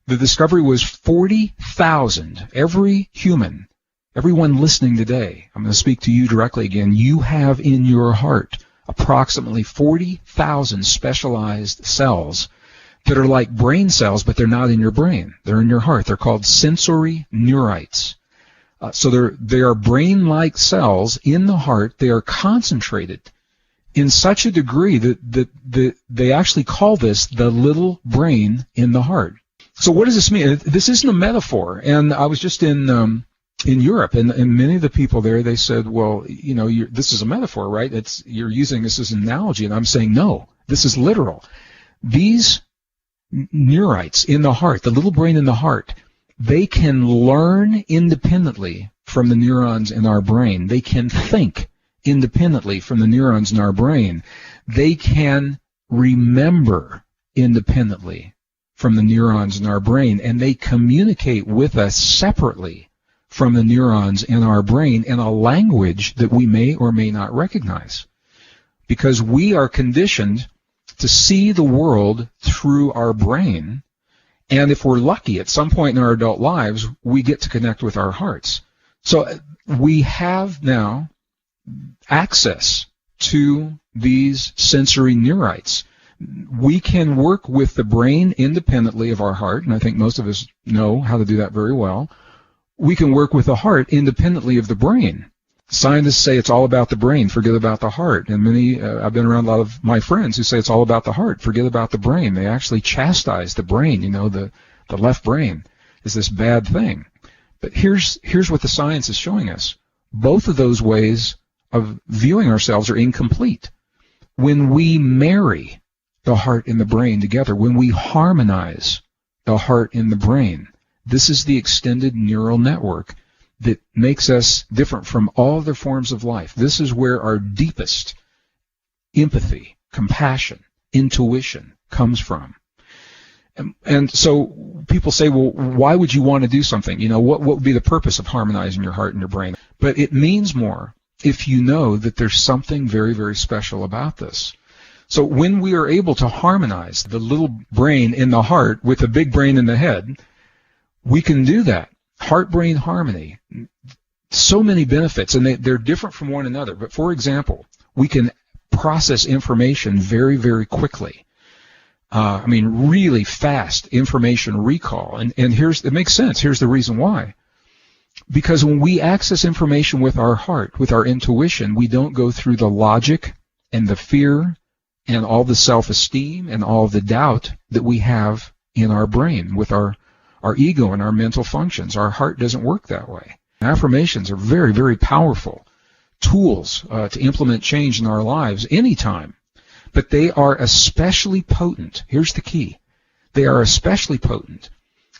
The discovery was 40,000. Every human, everyone listening today, I'm going to speak to you directly again, you have in your heart approximately 40,000 specialized cells that are like brain cells, but they're not in your brain. They're in your heart. They're called sensory neurites. So they are brain-like cells in the heart. They are concentrated in such a degree that they actually call this the little brain in the heart. So what does this mean? This isn't a metaphor. And I was just in Europe, and many of the people there, they said, well, you know, this is a metaphor, right? You're using this as an analogy. And I'm saying, no, this is literal. These neurites in the heart, the little brain in the heart, they can learn independently from the neurons in our brain. They can think independently from the neurons in our brain. They can remember independently from the neurons in our brain, and they communicate with us separately from the neurons in our brain in a language that we may or may not recognize, because we are conditioned to see the world through our brain. And if we're lucky, at some point in our adult lives, we get to connect with our hearts. So we have now access to these sensory neurites. We can work with the brain independently of our heart, and I think most of us know how to do that very well. We can work with the heart independently of the brain. Scientists say it's all about the brain, forget about the heart. And I've been around a lot of my friends who say it's all about the heart, forget about the brain. They actually chastise the brain, you know, the left brain is this bad thing. But here's what the science is showing us. Both of those ways of viewing ourselves are incomplete. When we marry the heart and the brain together, when we harmonize the heart and the brain, this is the extended neural network that makes us different from all other forms of life. This is where our deepest empathy, compassion, intuition comes from. And so people say, well, why would you want to do something? You know, what would be the purpose of harmonizing your heart and your brain? But it means more if you know that there's something very, very special about this. So when we are able to harmonize the little brain in the heart with the big brain in the head, we can do that. Heart-brain harmony, so many benefits, and they're different from one another. But for example, we can process information very, very quickly. Really fast information recall. And it makes sense. Here's the reason why. Because when we access information with our heart, with our intuition, we don't go through the logic and the fear and all the self-esteem and all the doubt that we have in our brain with our ego and our mental functions. Our heart doesn't work that way. Affirmations are very, very powerful tools to implement change in our lives anytime. But they are especially potent. Here's the key. They are especially potent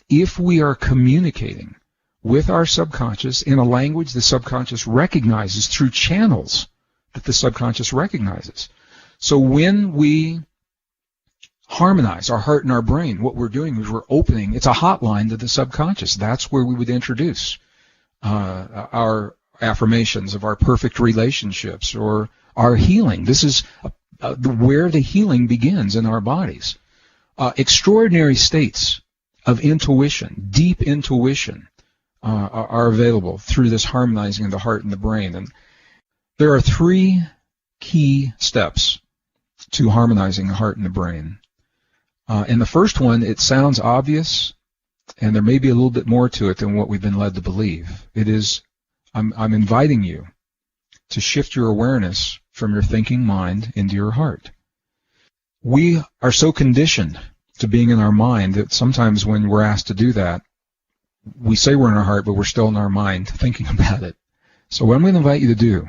if we are communicating with our subconscious in a language the subconscious recognizes through channels that the subconscious recognizes. So when we harmonize our heart and our brain, what we're doing is we're opening, it's a hotline to the subconscious. That's where we would introduce our affirmations of our perfect relationships or our healing. This is where the healing begins in our bodies. Extraordinary states of intuition, deep intuition, are available through this harmonizing of the heart and the brain. And there are 3 key steps to harmonizing the heart and the brain. And the first one, it sounds obvious, and there may be a little bit more to it than what we've been led to believe. It is, I'm inviting you to shift your awareness from your thinking mind into your heart. We are so conditioned to being in our mind that sometimes when we're asked to do that, we say we're in our heart, but we're still in our mind thinking about it. So what I'm going to invite you to do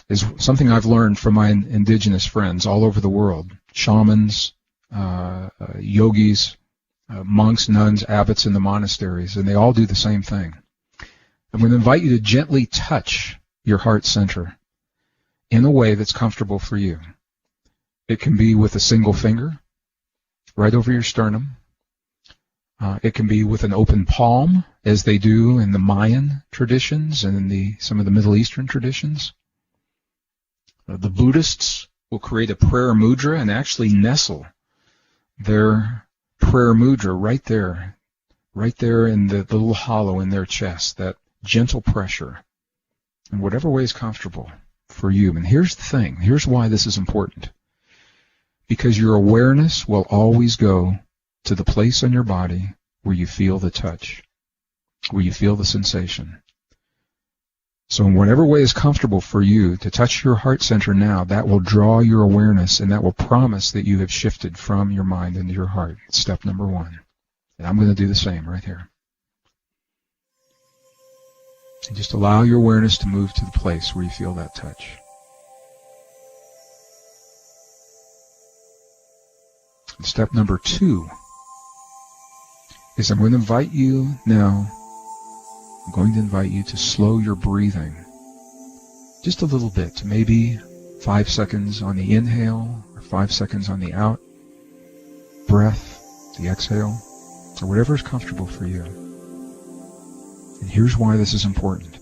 is something I've learned from my indigenous friends all over the world, shamans, yogis, monks, nuns, abbots in the monasteries, and they all do the same thing. I'm going to invite you to gently touch your heart center in a way that's comfortable for you. It can be with a single finger right over your sternum. It can be with an open palm, as they do in the Mayan traditions and in some of the Middle Eastern traditions. The Buddhists will create a prayer mudra and actually nestle their prayer mudra right there in the little hollow in their chest, that gentle pressure, in whatever way is comfortable for you. And here's the thing. Here's why this is important. Because your awareness will always go to the place on your body where you feel the touch, where you feel the sensation. So in whatever way is comfortable for you to touch your heart center now, that will draw your awareness, and that will promise that you have shifted from your mind into your heart. It's step number one. And I'm going to do the same right here. And just allow your awareness to move to the place where you feel that touch. And step number two is I'm going to invite you now, I'm going to invite you to slow your breathing just a little bit, to maybe 5 seconds on the inhale or 5 seconds on the out breath, the exhale, or whatever is comfortable for you. And here's why this is important.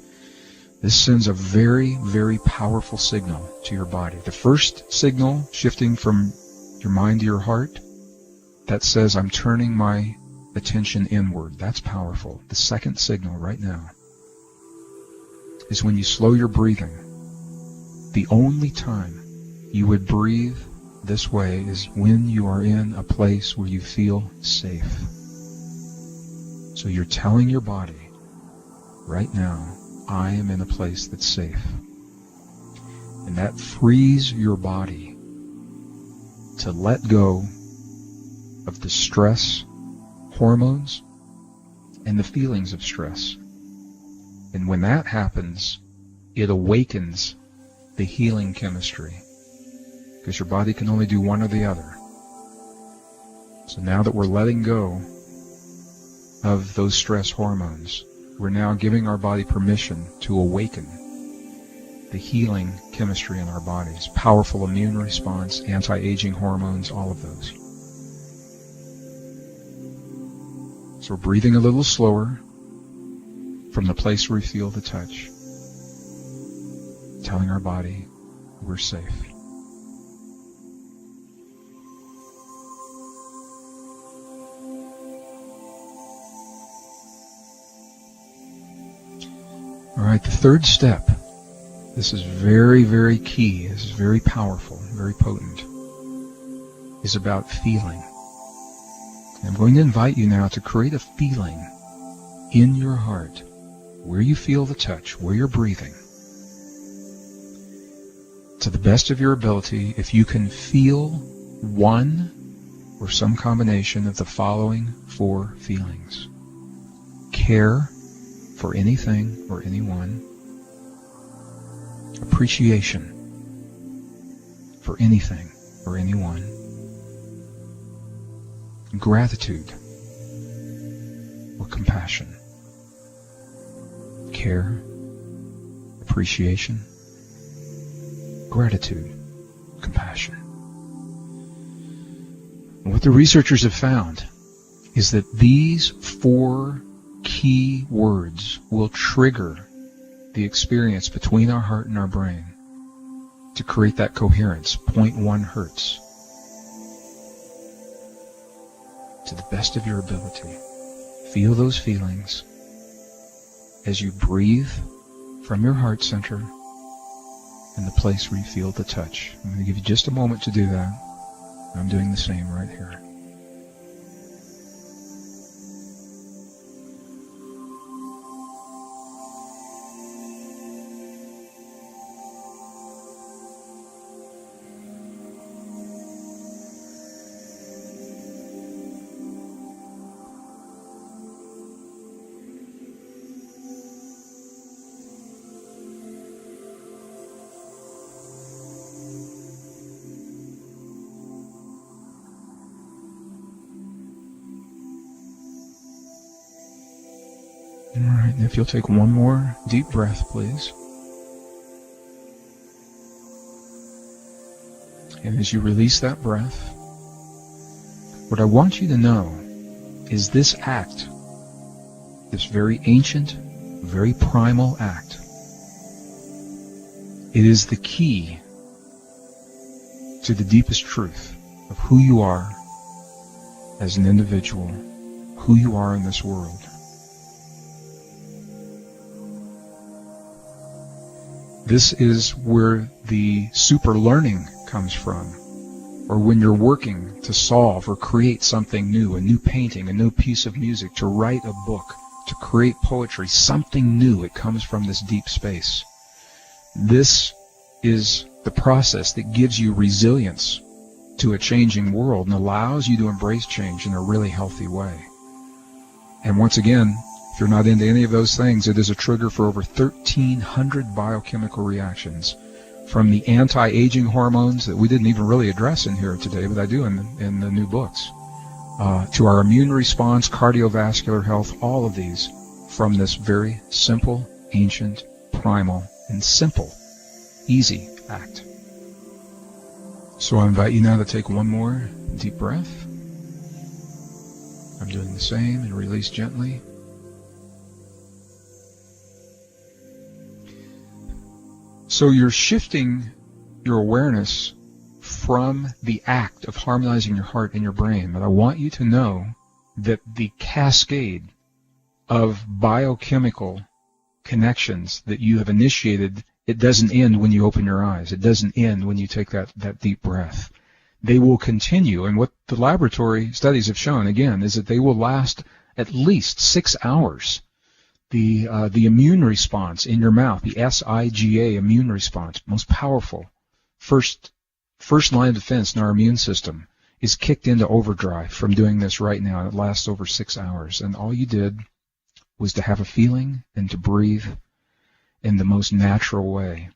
This sends a very, very powerful signal to your body. The first signal, shifting from your mind to your heart, that says I'm turning my attention inward. That's powerful. The second signal right now is when you slow your breathing. The only time you would breathe this way is when you are in a place where you feel safe. So you're telling your body, right now, I am in a place that's safe. And that frees your body to let go of the stress hormones and the feelings of stress. And when that happens, it awakens the healing chemistry, because your body can only do one or the other. So now that we're letting go of those stress hormones, we're now giving our body permission to awaken the healing chemistry in our bodies. Powerful immune response, anti-aging hormones, all of those. So we're breathing a little slower from the place where we feel the touch, telling our body we're safe. All right, the third step, this is very, very key, this is very powerful, very potent, is about feeling. And I'm going to invite you now to create a feeling in your heart where you feel the touch, where you're breathing. To the best of your ability, if you can feel one or some combination of the following 4 feelings: care for anything or anyone, appreciation for anything or anyone, gratitude or compassion. Care, appreciation, gratitude, compassion. And what the researchers have found is that these 4 key words will trigger the experience between our heart and our brain to create that coherence, 0.1 hertz. To the best of your ability, feel those feelings as you breathe from your heart center in the place where you feel the touch. I'm going to give you just a moment to do that. I'm doing the same right here. All right, and if you'll take one more deep breath, please. And as you release that breath, what I want you to know is this act, this very ancient, very primal act, it is the key to the deepest truth of who you are as an individual, who you are in this world. This is where the super learning comes from, or when you're working to solve or create something new, a new painting, a new piece of music, to write a book, to create poetry, something new. It comes from this deep space. This is the process that gives you resilience to a changing world and allows you to embrace change in a really healthy way. And once again, if you're not into any of those things, it is a trigger for over 1,300 biochemical reactions, from the anti-aging hormones that we didn't even really address in here today, but I do in the new books, to our immune response, cardiovascular health, all of these from this very simple, ancient, primal, and simple, easy act. So I invite you now to take one more deep breath. I'm doing the same, and release gently. So you're shifting your awareness from the act of harmonizing your heart and your brain. But I want you to know that the cascade of biochemical connections that you have initiated, it doesn't end when you open your eyes. It doesn't end when you take that deep breath. They will continue. And what the laboratory studies have shown, again, is that they will last at least 6 hours. The immune response in your mouth, the SIGA immune response, most powerful, first line of defense in our immune system, is kicked into overdrive from doing this right now. It lasts over 6 hours. And all you did was to have a feeling and to breathe in the most natural way.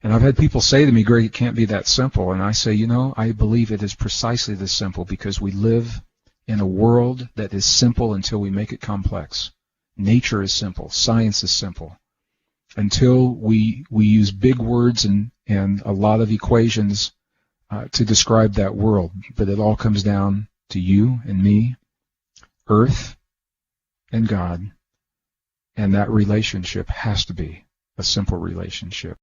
And I've had people say to me, Greg, it can't be that simple. And I say, I believe it is precisely this simple, because we live in a world that is simple until we make it complex. Nature is simple. Science is simple. Until we use big words and a lot of equations to describe that world. But it all comes down to you and me, Earth and God. And that relationship has to be a simple relationship.